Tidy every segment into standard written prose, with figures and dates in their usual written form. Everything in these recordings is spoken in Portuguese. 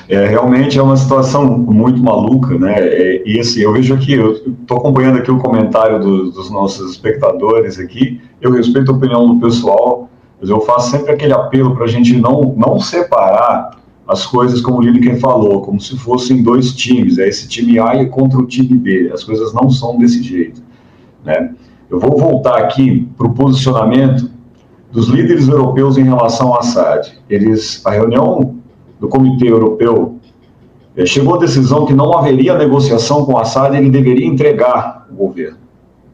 Realmente é uma situação muito maluca, né? E assim, eu vejo aqui, eu estou acompanhando aqui o comentário dos nossos espectadores aqui, eu respeito a opinião do pessoal, mas eu faço sempre aquele apelo para a gente não separar as coisas, como o Lineker falou, como se fossem dois times, esse time A contra o time B, as coisas não são desse jeito, né? Eu vou voltar aqui para o posicionamento dos líderes europeus em relação ao Assad. A reunião do Comitê Europeu chegou à decisão que não haveria negociação com Assad, ele deveria entregar o governo.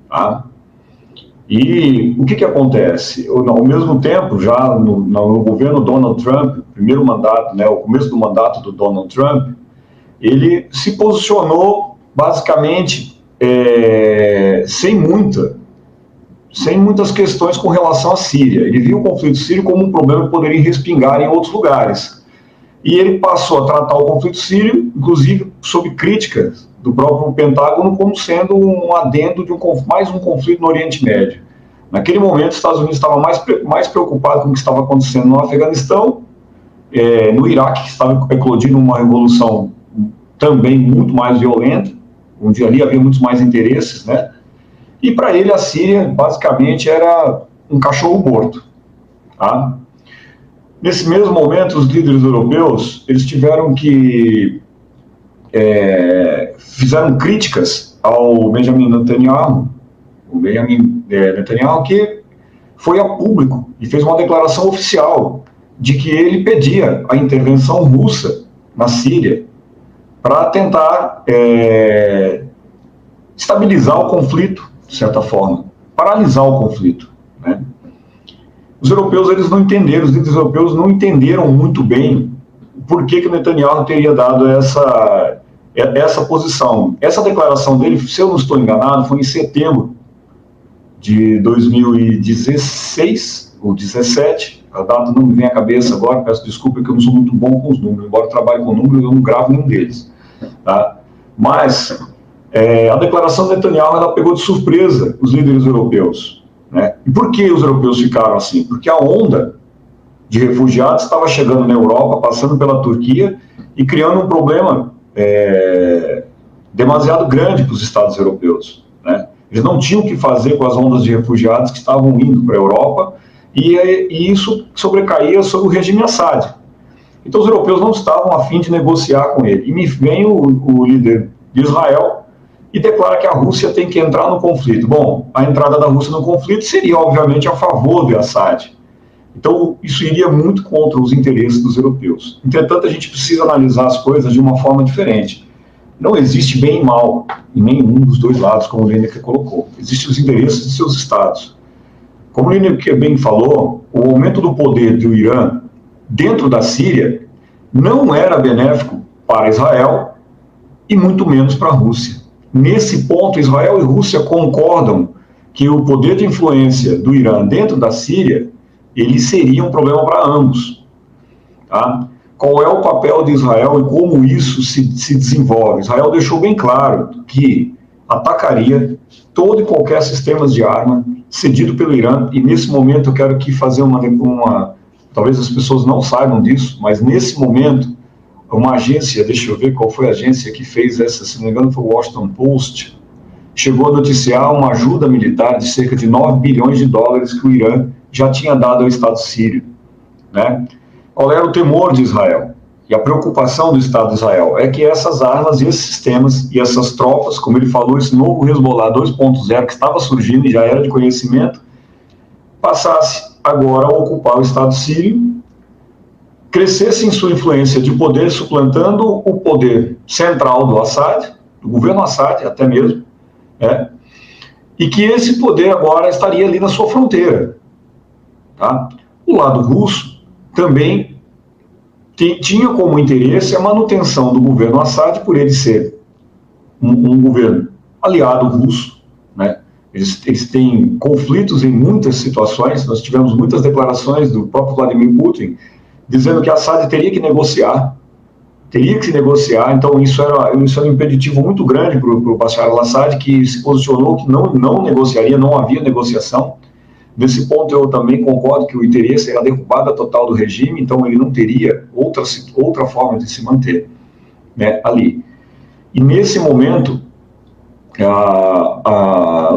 Tá? E o que acontece? Ao mesmo tempo, já no governo Donald Trump, primeiro mandato, né, o começo do mandato do Donald Trump, ele se posicionou basicamente sem muitas questões com relação à Síria. Ele viu o conflito sírio como um problema que poderia respingar em outros lugares. E ele passou a tratar o conflito sírio, inclusive sob críticas do próprio Pentágono, como sendo um adendo de mais um conflito no Oriente Médio. Naquele momento, os Estados Unidos estavam mais preocupados com o que estava acontecendo no Afeganistão, no Iraque, que estava eclodindo uma revolução também muito mais violenta, onde ali havia muitos mais interesses, né? E para ele a Síria basicamente era um cachorro morto. Tá? Nesse mesmo momento, os líderes europeus eles tiveram que fizeram críticas ao Benjamin Netanyahu, que foi a público e fez uma declaração oficial de que ele pedia a intervenção russa na Síria para tentar estabilizar o conflito, de certa forma, paralisar o conflito, né? Os europeus, eles não entenderam, os líderes europeus não entenderam muito bem por que o Netanyahu teria dado essa posição. Essa declaração dele, se eu não estou enganado, foi em setembro de 2016 ou 17, a data não me vem à cabeça agora, peço desculpa que eu não sou muito bom com os números, embora eu trabalhe com números, eu não gravo nenhum deles. Tá? Mas a declaração do Netanyahu ela pegou de surpresa os líderes europeus. Né? E por que os europeus ficaram assim? Porque a onda de refugiados estava chegando na Europa, passando pela Turquia e criando um problema demasiado grande para os Estados europeus. Né? Eles não tinham o que fazer com as ondas de refugiados que estavam indo para a Europa e isso sobrecaía sobre o regime Assad. Então os europeus não estavam a fim de negociar com ele. E me vem o líder de Israel e declara que a Rússia tem que entrar no conflito. Bom, a entrada da Rússia no conflito seria, obviamente, a favor de Assad. Então, isso iria muito contra os interesses dos europeus. Entretanto, a gente precisa analisar as coisas de uma forma diferente. Não existe bem e mal em nenhum dos dois lados, como o Lineker colocou. Existem os interesses de seus estados. Como o Lineker bem falou, o aumento do poder do Irã dentro da Síria não era benéfico para Israel e muito menos para a Rússia. Nesse ponto, Israel e Rússia concordam que o poder de influência do Irã dentro da Síria, ele seria um problema para ambos. Tá? Qual é o papel de Israel e como isso se desenvolve? Israel deixou bem claro que atacaria todo e qualquer sistema de arma cedido pelo Irã, e nesse momento eu quero aqui fazer talvez as pessoas não saibam disso, mas nesse momento uma agência, deixa eu ver qual foi a agência que fez essa, se não me engano foi o Washington Post, chegou a noticiar uma ajuda militar de cerca de 9 bilhões de dólares que o Irã já tinha dado ao Estado sírio. Né? Qual era o temor de Israel? E a preocupação do Estado de Israel é que essas armas e esses sistemas e essas tropas, como ele falou, esse novo Hezbollah 2.0 que estava surgindo e já era de conhecimento, passasse agora a ocupar o Estado sírio, crescesse em sua influência de poder, suplantando o poder central do Assad, do governo Assad até mesmo, né? E que esse poder agora estaria ali na sua fronteira. Tá? O lado russo também tinha como interesse a manutenção do governo Assad, por ele ser um governo aliado russo, né? Eles têm conflitos em muitas situações, nós tivemos muitas declarações do próprio Vladimir Putin dizendo que Assad teria que negociar, então isso era um impeditivo muito grande para o Bashar al-Assad, que se posicionou que não negociaria, não havia negociação, Nesse ponto eu também concordo que o interesse era a derrubada total do regime, então ele não teria outra forma de se manter, né, ali. E nesse momento,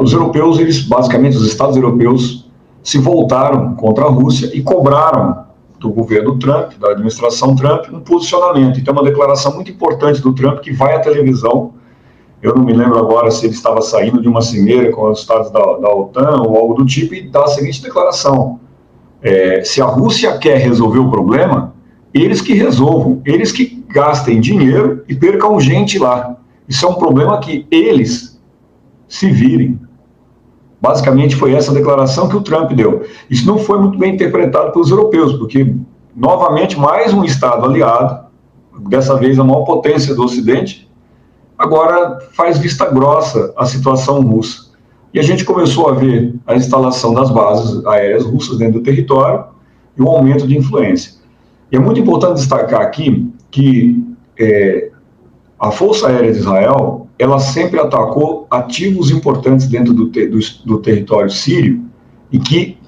os europeus, basicamente os estados europeus, se voltaram contra a Rússia e cobraram do governo Trump, da administração Trump, um posicionamento. Então, uma declaração muito importante do Trump que vai à televisão. Eu não me lembro agora se ele estava saindo de uma cimeira com os estados da OTAN ou algo do tipo, e dá a seguinte declaração: se a Rússia quer resolver o problema, eles que resolvam, eles que gastem dinheiro e percam gente lá. Isso é um problema que eles se virem. Basicamente foi essa declaração que o Trump deu. Isso não foi muito bem interpretado pelos europeus, porque, novamente, mais um Estado aliado, dessa vez a maior potência do Ocidente, agora faz vista grossa a situação russa. E a gente começou a ver a instalação das bases aéreas russas dentro do território e o aumento de influência. E é muito importante destacar aqui que a Força Aérea de Israel, ela sempre atacou ativos importantes dentro do território sírio e que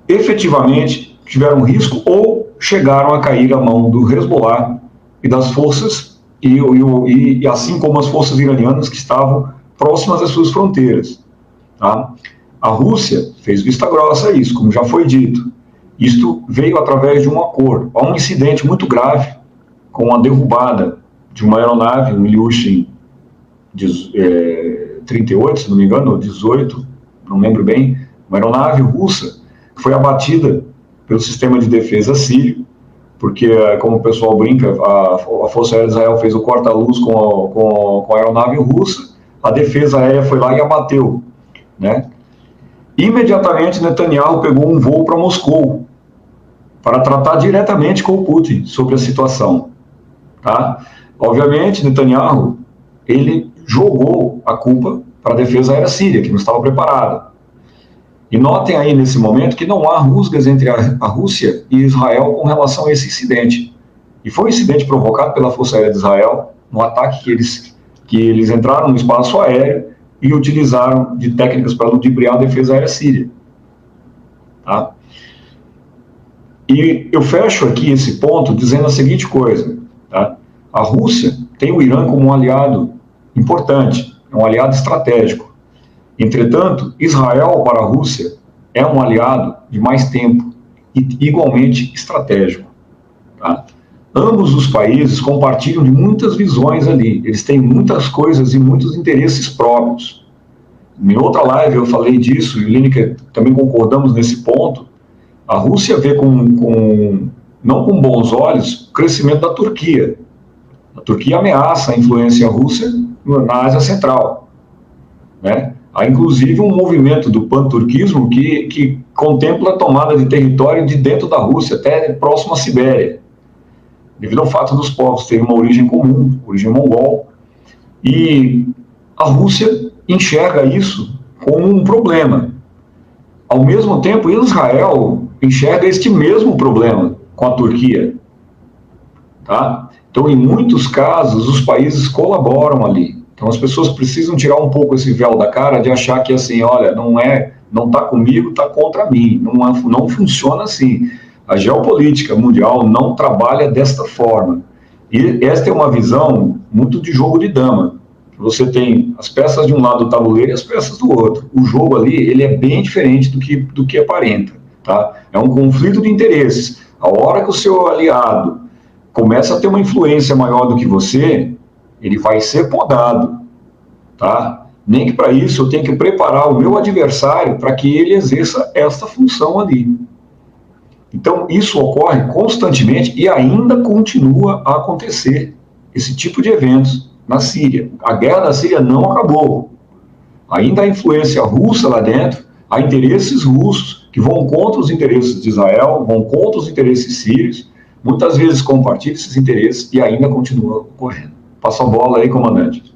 efetivamente tiveram risco ou chegaram a cair à mão do Hezbollah e das forças, e assim como as forças iranianas que estavam próximas às suas fronteiras. Tá? A Rússia fez vista grossa a isso, como já foi dito. Isto veio através de um acordo. Há um incidente muito grave com a derrubada de uma aeronave, um Ilyushin 38, se não me engano, ou 18, não lembro bem, uma aeronave russa que foi abatida pelo sistema de defesa sírio, porque, como o pessoal brinca, a Força Aérea de Israel fez o corta-luz com a aeronave russa, a defesa aérea foi lá e abateu, né? Imediatamente, Netanyahu pegou um voo para Moscou para tratar diretamente com o Putin sobre a situação, tá? Obviamente, Netanyahu, ele jogou a culpa para a defesa aérea síria, que não estava preparada. E notem aí, nesse momento, que não há rusgas entre a Rússia e Israel com relação a esse incidente. E foi um incidente provocado pela Força Aérea de Israel, um ataque que eles entraram no espaço aéreo e utilizaram de técnicas para ludibriar a defesa aérea síria. Tá? E eu fecho aqui esse ponto dizendo a seguinte coisa, tá? A Rússia tem o Irã como um aliado importante, é um aliado estratégico. Entretanto, Israel para a Rússia é um aliado de mais tempo e igualmente estratégico. Tá? Ambos os países compartilham de muitas visões ali, eles têm muitas coisas e muitos interesses próprios. Em outra live eu falei disso, e o Lineker também concordamos nesse ponto. A Rússia vê não com bons olhos o crescimento da Turquia. A Turquia ameaça a influência russa na Ásia Central, né? Há inclusive um movimento do panturquismo que contempla a tomada de território de dentro da Rússia, até próximo à Sibéria, devido ao fato dos povos terem uma origem comum, origem mongol, e a Rússia enxerga isso como um problema. Ao mesmo tempo, Israel enxerga este mesmo problema com a Turquia. Tá? Então, em muitos casos, os países colaboram ali. Então, as pessoas precisam tirar um pouco esse véu da cara de achar que, assim, olha, não está comigo, está contra mim. Não funciona assim. A geopolítica mundial não trabalha desta forma. E esta é uma visão muito de jogo de dama. Você tem as peças de um lado do tabuleiro e as peças do outro. O jogo ali, ele é bem diferente do que aparenta. Tá? É um conflito de interesses. A hora que o seu aliado começa a ter uma influência maior do que você, ele vai ser podado, tá? Nem que para isso eu tenha que preparar o meu adversário para que ele exerça esta função ali. Então, isso ocorre constantemente e ainda continua a acontecer, esse tipo de eventos na Síria. A guerra da Síria não acabou. Ainda há influência russa lá dentro, há interesses russos que vão contra os interesses de Israel, vão contra os interesses sírios, muitas vezes compartilham esses interesses e ainda continua ocorrendo. Passa a bola aí, comandante.